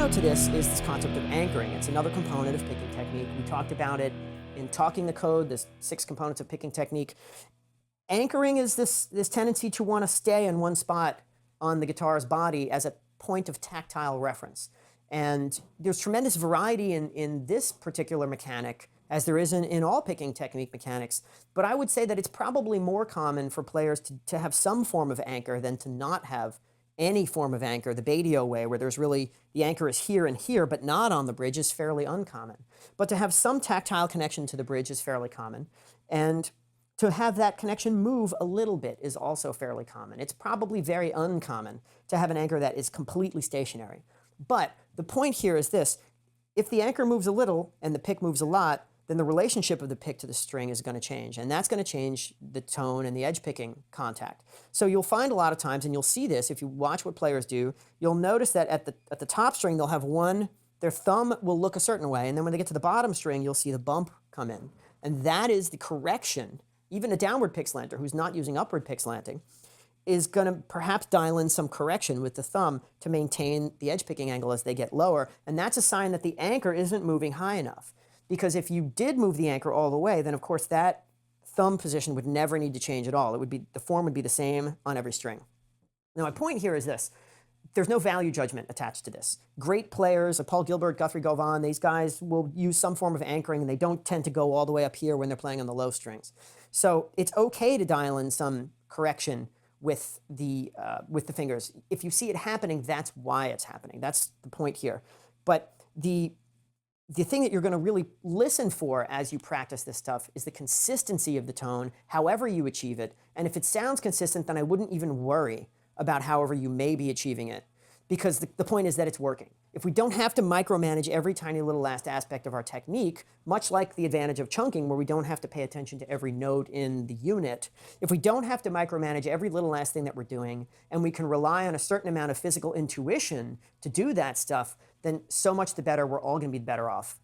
keynote to this is this concept of anchoring. It's another component of picking technique. We talked about it in Talking the Code, there's 6 components of picking technique. Anchoring is this tendency to want to stay in one spot on the guitar's body as a point of tactile reference. And there's tremendous variety in this particular mechanic, as there is in all picking technique mechanics. But I would say that it's probably more common for players to have some form of anchor than to not have any form of anchor. The Badio way, where there's really, the anchor is here and here, but not on the bridge, is fairly uncommon. But to have some tactile connection to the bridge is fairly common. And to have that connection move a little bit is also fairly common. It's probably very uncommon to have an anchor that is completely stationary. But the point here is this: if the anchor moves a little and the pick moves a lot, then the relationship of the pick to the string is going to change. And that's going to change the tone and the edge picking contact. So you'll find a lot of times, and you'll see this if you watch what players do, you'll notice that at the top string they'll have their thumb will look a certain way, and then when they get to the bottom string, you'll see the bump come in. And that is the correction. Even a downward pick slanter who's not using upward pick slanting is going to perhaps dial in some correction with the thumb to maintain the edge picking angle as they get lower. And that's a sign that the anchor isn't moving high enough. Because if you did move the anchor all the way, then of course that thumb position would never need to change at all. The form would be the same on every string. Now my point here is this: there's no value judgment attached to this. Great players, Paul Gilbert, Guthrie Govan, these guys will use some form of anchoring, and they don't tend to go all the way up here when they're playing on the low strings. So it's okay to dial in some correction with the fingers. If you see it happening, that's why it's happening. That's the point here. But the thing that you're going to really listen for as you practice this stuff is the consistency of the tone, however you achieve it. And if it sounds consistent, then I wouldn't even worry about however you may be achieving it, because the point is that it's working. If we don't have to micromanage every tiny little last aspect of our technique, much like the advantage of chunking, where we don't have to pay attention to every note in the unit, if we don't have to micromanage every little last thing that we're doing, and we can rely on a certain amount of physical intuition to do that stuff, then so much the better. We're all going to be better off.